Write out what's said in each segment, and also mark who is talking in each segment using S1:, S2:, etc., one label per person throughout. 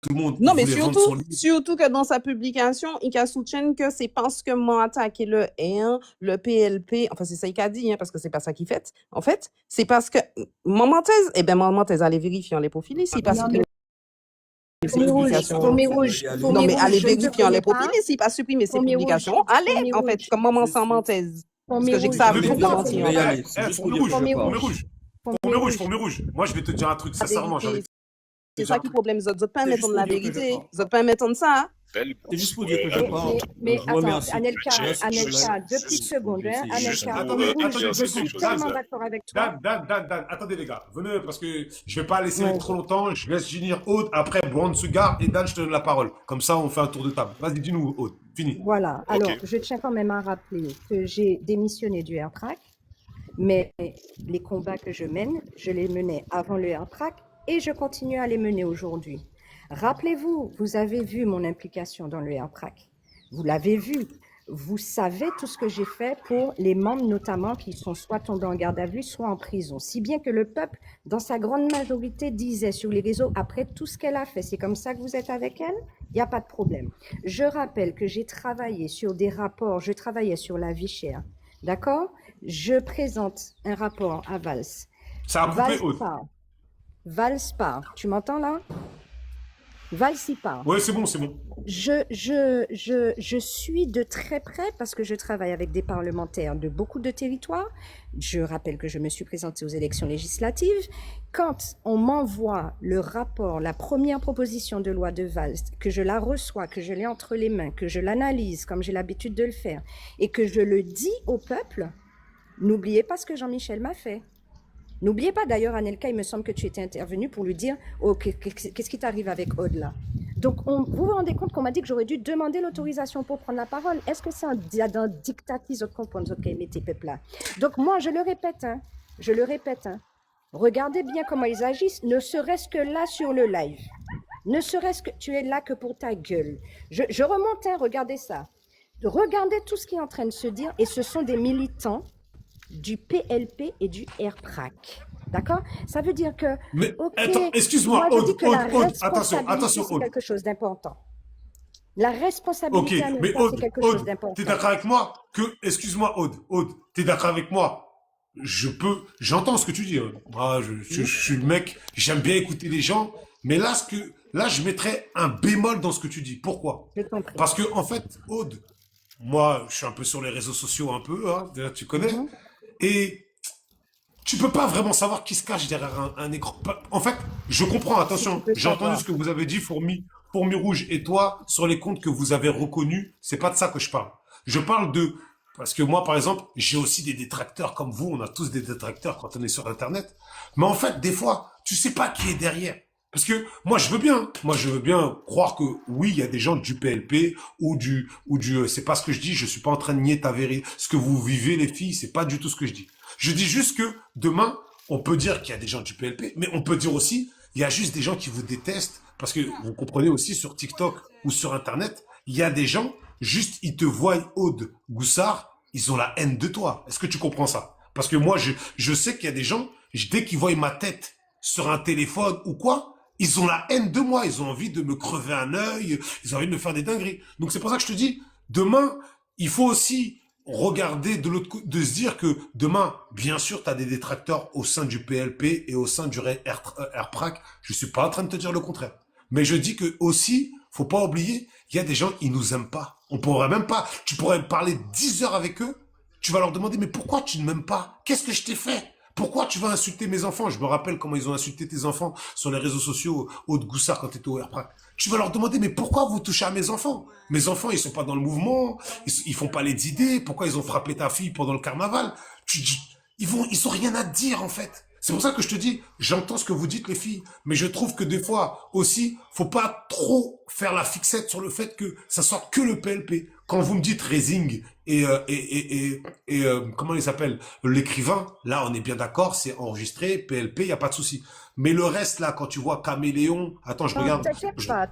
S1: tout le monde, il
S2: Non, mais
S1: voulait vendre son livre.
S2: surtout que dans sa publication, il a soutenu que c'est parce que moi attaqué le R, le PLP, enfin c'est ça qu'il a dit, hein, parce que c'est pas ça qu'il fait. En fait, c'est parce que maman thèse, allez vérifier les profils ici, parce
S3: Non,
S2: que
S3: mais
S2: ses
S3: Fourmi Rouge,
S2: publications.
S3: Fourmi Rouge,
S2: Non, mais allez
S3: je ne te
S2: vérifier les
S3: connais pas.
S2: profils ici, pas supprimer ses
S3: Fourmi Rouge,
S2: publications. Allez,
S3: Fourmi
S2: en fait,
S3: Rouge.
S2: comme maman sans menteuse. Parce
S3: Fourmi
S2: que j'ai que
S3: Rouge.
S2: ça
S1: Mais
S2: vu de
S1: pourquoi
S2: mentir.
S1: Fourmi Rouge, Fourmi Rouge. Moi, je vais te dire un truc,
S2: La
S1: sincèrement.
S2: vérité, c'est
S1: déjà
S2: ça qui est le problème. Vous n'êtes pas
S4: C'est
S2: mettre
S4: juste
S2: la
S4: pour dire que je
S2: vérité.
S4: parle.
S2: Vous n'êtes pas mettre ça.
S4: C'est juste pour dire que je parle.
S3: Mais
S4: Je
S3: attends,
S4: remercie.
S3: Anelka, deux petites secondes. Hein. Anelka, je suis tellement d'accord avec toi.
S1: Dan, attendez les gars, venez parce que je vais pas laisser trop longtemps, je laisse finir Aude, après Brown Sugar et Dan, je te donne la parole. Comme ça, on fait un tour de table. Vas-y, dis-nous Aude, fini.
S3: Voilà, alors je tiens quand même à rappeler que j'ai démissionné du AirTrack, mais les combats que je mène, je les menais avant le AirTrack et je continue à les mener aujourd'hui. Rappelez-vous, vous avez vu mon implication dans le AirTrack. Vous l'avez vu. Vous savez tout ce que j'ai fait pour les membres notamment qui sont soit tombés en garde à vue, soit en prison. Si bien que le peuple, dans sa grande majorité, disait sur les réseaux, après tout ce qu'elle a fait, c'est comme ça que vous êtes avec elle, il n'y a pas de problème. Je rappelle que j'ai travaillé sur des rapports, je travaillais sur la vie chère. D'accord? Je présente un rapport à Valls.
S1: Ça a coupé Aude.
S3: Valls part. Tu m'entends là? Valls y part.
S1: Oui, c'est bon.
S3: Je suis de très près parce que je travaille avec des parlementaires de beaucoup de territoires. Je rappelle que je me suis présentée aux élections législatives. Quand on m'envoie le rapport, la première proposition de loi de Valls, que je la reçois, que je l'ai entre les mains, que je l'analyse comme j'ai l'habitude de le faire et que je le dis au peuple, n'oubliez pas ce que Jean-Michel m'a fait. N'oubliez pas d'ailleurs, Anelka, il me semble que tu étais intervenue pour lui dire oh, qu'est-ce qui t'arrive avec Aude là. Donc, vous vous rendez compte qu'on m'a dit que j'aurais dû demander l'autorisation pour prendre la parole. Est-ce que c'est un dictatisme de comprendre ok, mais tes peuples là. Donc, moi, je le répète, regardez bien comment ils agissent, ne serait-ce que là sur le live. Ne serait-ce que tu es là que pour ta gueule. Je remonte, regardez ça. Regardez tout ce qui est en train de se dire et ce sont des militants du PLP et du AirTrack. D'accord? Ça veut dire que...
S1: Mais
S3: okay,
S1: attends, excuse-moi, Aude, attention,
S3: c'est quelque chose d'important. La responsabilité,
S1: mais
S3: c'est quelque chose d'important.
S1: T'es d'accord avec moi que... Excuse-moi, Aude, t'es d'accord avec moi? J'entends ce que tu dis. Hein. Moi, je suis le mec, j'aime bien écouter les gens, mais là, je mettrais un bémol dans ce que tu dis. Pourquoi? Parce que, en fait, Aude, moi, je suis un peu sur les réseaux sociaux, un peu, hein, tu connais. Et tu peux pas vraiment savoir qui se cache derrière un écran. En fait, je comprends, attention, j'ai entendu ce que vous avez dit, Fourmi Rouge et toi, sur les comptes que vous avez reconnus, c'est pas de ça que je parle. Je parle parce que moi, par exemple, j'ai aussi des détracteurs comme vous, on a tous des détracteurs quand on est sur Internet. Mais en fait, des fois, tu sais pas qui est derrière. Parce que moi, je veux bien croire que oui, il y a des gens du PLP ou c'est pas ce que je dis, je suis pas en train de nier ta vérité. Ce que vous vivez, les filles, c'est pas du tout ce que je dis. Je dis juste que demain, on peut dire qu'il y a des gens du PLP, mais on peut dire aussi, il y a juste des gens qui vous détestent, parce que vous comprenez aussi sur TikTok ou sur Internet, il y a des gens, juste, ils te voient Aude Goussard, ils ont la haine de toi. Est-ce que tu comprends ça? Parce que moi, je sais qu'il y a des gens, dès qu'ils voient ma tête sur un téléphone ou quoi, ils ont la haine de moi, ils ont envie de me crever un œil, ils ont envie de me faire des dingueries. Donc c'est pour ça que je te dis, demain, il faut aussi regarder de l'autre côté, de se dire que demain, bien sûr, tu as des détracteurs au sein du PLP et au sein du AirTrack. Je suis pas en train de te dire le contraire. Mais je dis que aussi, faut pas oublier, il y a des gens, ils nous aiment pas. On pourrait même pas, tu pourrais parler 10 heures avec eux, tu vas leur demander, mais pourquoi tu ne m'aimes pas? Qu'est-ce que je t'ai fait? Pourquoi tu vas insulter mes enfants? Je me rappelle comment ils ont insulté tes enfants sur les réseaux sociaux, Aude Goussard, quand tu étais au AirTrack. Tu vas leur demander, mais pourquoi vous touchez à mes enfants? Mes enfants, ils sont pas dans le mouvement, ils font pas les idées, pourquoi ils ont frappé ta fille pendant le carnaval? Ils ont rien à te dire, en fait. C'est pour ça que je te dis, j'entends ce que vous dites, les filles, mais je trouve que des fois, aussi, faut pas trop faire la fixette sur le fait que ça soit que le PLP. quand vous me dites Raising comment il s'appelle, l'écrivain, là, on est bien d'accord, c'est enregistré, PLP, il n'y a pas de souci. Mais le reste, là, quand tu vois Caméléon, attends, je
S3: Non,
S1: regarde.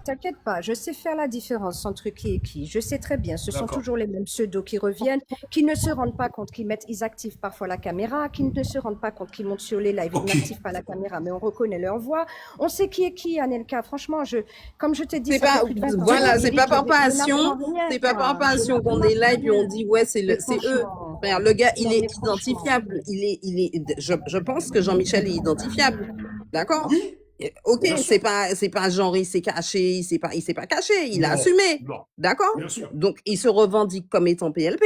S3: t'inquiète pas, je sais faire la différence entre qui et qui. Je sais très bien, ce sont
S1: D'accord.
S3: toujours les mêmes pseudos qui reviennent, qui ne se rendent pas compte ils activent parfois la caméra, qui ne se rendent pas compte qu'ils montent sur les lives, ils
S1: Ok.
S3: n'activent pas la caméra, mais on reconnaît leur voix. On sait qui est qui, Anelka. Franchement, comme je t'ai dit,
S2: C'est
S3: ça fait
S2: pas,
S3: plus de 20 ans que je
S2: voilà, c'est pas
S3: milite,
S2: par
S3: je
S2: passion,
S3: n'apprends rien,
S2: c'est pas par
S3: quoi. Je
S2: passion qu'on
S3: n'apprends
S2: est là et puis on
S3: rien.
S2: dit, ouais,
S3: Mais
S2: c'est eux.
S3: franchement,
S2: Frère, le gars, il
S3: non,
S2: est
S3: mais franchement.
S2: identifiable. Je pense que Jean-Michel est identifiable. D'accord?
S1: Oui,
S2: Ok,
S1: bien sûr.
S2: c'est pas genre, il s'est caché, il s'est pas caché, il a
S1: Non,
S2: assumé.
S1: non,
S2: D'accord?
S1: bien sûr.
S2: Donc, il se revendique comme étant PLP.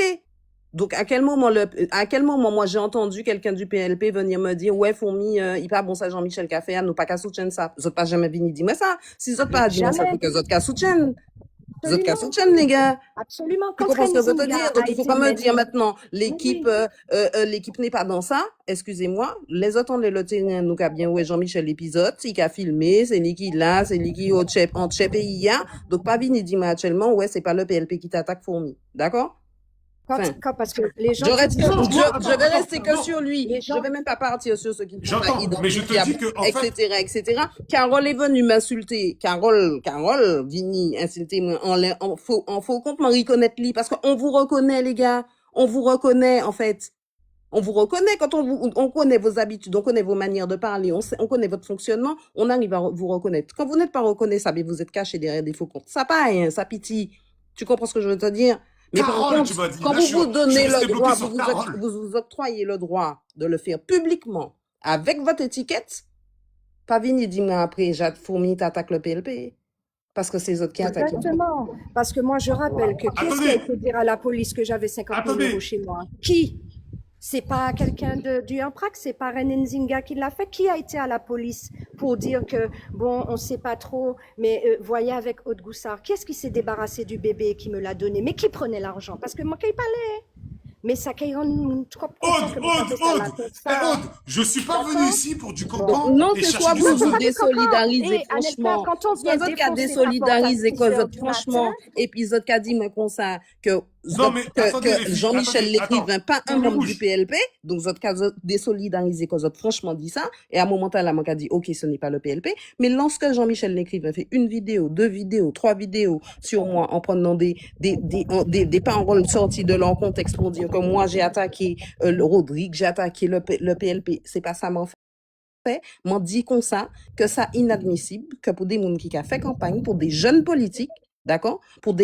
S2: Donc, à quel moment, moi, j'ai entendu quelqu'un du PLP venir me dire, ouais, Fourmi, il pas bon ça, Jean-Michel Café, nous pas qu'à soutien ça. Vous n'êtes pas jamais venu dire moi ça. Si vous n'êtes pas dit moi ça,
S3: Jamais,
S2: faut que vous êtes qu'à soutien. Vous êtes qu'à
S3: absolument,
S2: soutien, les gars.
S3: absolument.
S2: Tu
S3: Quand
S2: comprends ce que je veux te
S3: Renzinga
S2: dire?
S3: a
S2: Donc, il faut
S3: été
S2: pas me
S3: mettre,
S2: dire maintenant,
S3: oui, oui.
S2: l'équipe n'est pas dans ça. Excusez-moi. Les autres, on les lotés, nous, qu'a bien, ouais, Jean-Michel l'épisode, il a filmé, c'est lui qui là, c'est lui qui en chep et il y a. Donc, pas vini dire actuellement, ouais, c'est pas le PLP qui t'attaque Fourmi. D'accord? Enfin,
S3: Parce que les gens te disent
S1: Non, moi,
S2: je
S1: attends,
S2: vais rester que
S1: non,
S2: sur lui.
S3: les
S2: Je
S3: gens,
S2: vais même pas partir sur ceux qui ne sont pas
S1: j'entends, mais je te dis
S2: identifiables,
S1: que, en fait,
S2: etc. Carole est venue m'insulter. Carole, Vini, insulter moi en faux compte, me reconnaître lui. Parce qu'on vous reconnaît, les gars. On vous reconnaît, en fait. On vous reconnaît quand on connaît vos habitudes, on connaît vos manières de parler, on connaît votre fonctionnement, on arrive à vous reconnaître. Quand vous n'êtes pas reconnaissable, vous êtes caché derrière des faux comptes. Ça paille, ça pitié. Tu comprends ce que je veux te dire? Mais par
S1: Carole,
S2: contre,
S1: tu m'as dit.
S2: quand
S1: Là,
S2: vous vous
S1: je suis
S2: donnez
S1: resté
S2: le
S1: bloqué
S2: droit,
S1: sur Carole.
S2: vous octroyez le droit de le faire publiquement, avec votre étiquette, pas venir dire moi après, Jade Fourmi t'attaque le PLP. Parce que c'est les autres qui attaquent le PLP.
S3: exactement. Parce que moi, je rappelle que qui est-ce qui a été dire à la police que j'avais 50 000 euros
S1: Attendez.
S3: chez moi? Qui? C'est pas quelqu'un du Imprac, c'est pas René Nzinga qui l'a fait. Qui a été à la police pour dire que, bon, on sait pas trop, mais voyez avec Aude Goussard, qui est-ce qui s'est débarrassé du bébé et qui me l'a donné? Mais qui prenait l'argent? Parce que moi, qui parlait. Mais ça, qui rend trop content que vous avez ça, la tête, ça.
S1: Aude, je suis pas venu ici pour du
S2: Donc,
S1: cancan
S2: non,
S1: et
S2: c'est
S1: chercher
S2: soit
S1: du
S2: vous
S1: soutien.
S2: vous
S3: Pas du cancan.
S2: désolidarisez,
S3: Et Anelka,
S2: franchement.
S3: quand on
S2: Soit
S3: vient
S2: vous qui a
S3: défoncer ta porte à
S2: désolidarisé,
S3: 6
S2: cause
S3: heures
S2: autres,
S3: du
S2: franchement,
S3: matin,
S2: épisode qu'a dit, moi, comme ça,
S1: Non, mais attendez, les
S2: que
S1: filles,
S2: Jean-Michel
S1: attendez, attends.
S2: l'écrivain, pas un
S1: Tourne le
S2: membre du
S1: rouge.
S2: PLP, donc vous êtes désolidarisé, cause autres, franchement, dit ça, et à un moment, là, moi, qu'a dit, ok, ce n'est pas le PLP, mais lorsque Jean-Michel l'écrivain fait une vidéo, 2 vidéos, 3 vidéos sur moi, en prenant des paroles sorties de leur contexte pour dire que moi, j'ai attaqué le Rodrigue, j'ai attaqué le PLP, c'est pas ça, m'en fait, m'en dit comme ça, que ça inadmissible, que pour des gens qui a fait campagne, pour des jeunes politiques, d'accord, pour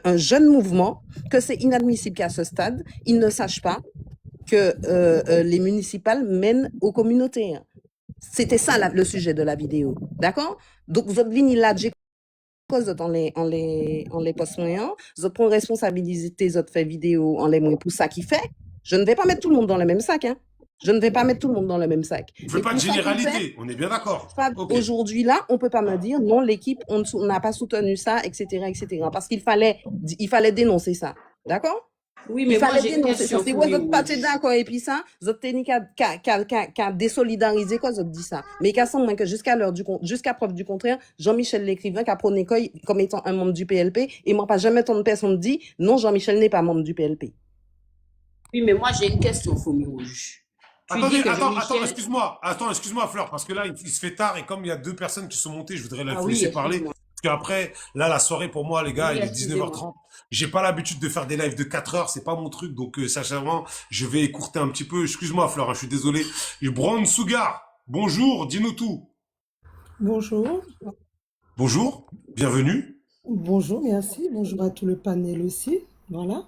S2: un jeune mouvement, que c'est inadmissible qu'à ce stade, ils ne sachent pas que les municipales mènent aux communautaires. C'était ça le sujet de la vidéo, d'accord? Donc, vous êtes venus là, j'ai cause en les postes moyens, vous êtes prendre responsabilité, vous êtes fait vidéo en les moyens pour ça qui fait. Je ne vais pas mettre tout le monde dans le même sac, hein. Je ne vais pas mettre tout le monde dans le même sac.
S1: On fait pas de généralité, on est bien d'accord. Ok.
S2: Aujourd'hui, là, on peut pas me dire, non, l'équipe, on n'a pas soutenu ça, etc., parce qu'il fallait dénoncer ça. D'accord?
S5: Oui,
S2: Il
S5: mais moi,
S2: fallait
S5: j'ai une
S2: dénoncer ça.
S5: question
S2: Si
S5: pour
S2: vous n'êtes pas
S5: Rouge.
S2: d'accord et puis ça, vous êtes technique qu'à désolidariser quoi, vous dit ça. Mais qu'à son moins que jusqu'à preuve du contraire, Jean-Michel l'écrivain qui a prôné comme étant un membre du PLP, et moi pas jamais tant de personnes dit, non, Jean-Michel n'est pas membre du PLP.
S5: Oui, mais moi, j'ai une question, Fourmi Rouge. Tu
S1: Attendez,
S5: dis que
S1: attends,
S5: Jean-Michel...
S1: excuse-moi, Fleur, parce que là, il se fait tard et comme il y a 2 personnes qui sont montées, je voudrais
S5: Ah
S1: vous
S5: oui,
S1: laisser parler.
S5: excuse-moi.
S1: Parce qu'après, là, la soirée pour moi, les gars,
S5: Oui,
S1: il est
S5: excusez-moi.
S1: 19h30. J'ai pas l'habitude de faire des lives de 4 heures, c'est pas mon truc, donc sincèrement, je vais écourter un petit peu. Excuse-moi, Fleur, hein, je suis désolé. Et Brown Sugar, bonjour, dis-nous tout.
S6: Bonjour,
S1: Bonjour, bienvenue.
S6: bonjour, merci. Bonjour à tout le panel aussi. Voilà.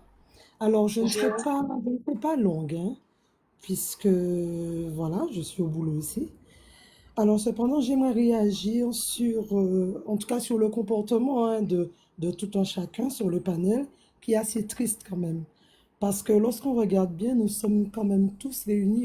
S6: Alors, je ne serai pas longue, hein, puisque voilà, je suis au boulot aussi. Alors, cependant, j'aimerais réagir sur, en tout cas, sur le comportement hein, de tout un chacun sur le panel, qui est assez triste quand même. Parce que lorsqu'on regarde bien, nous sommes quand même tous réunis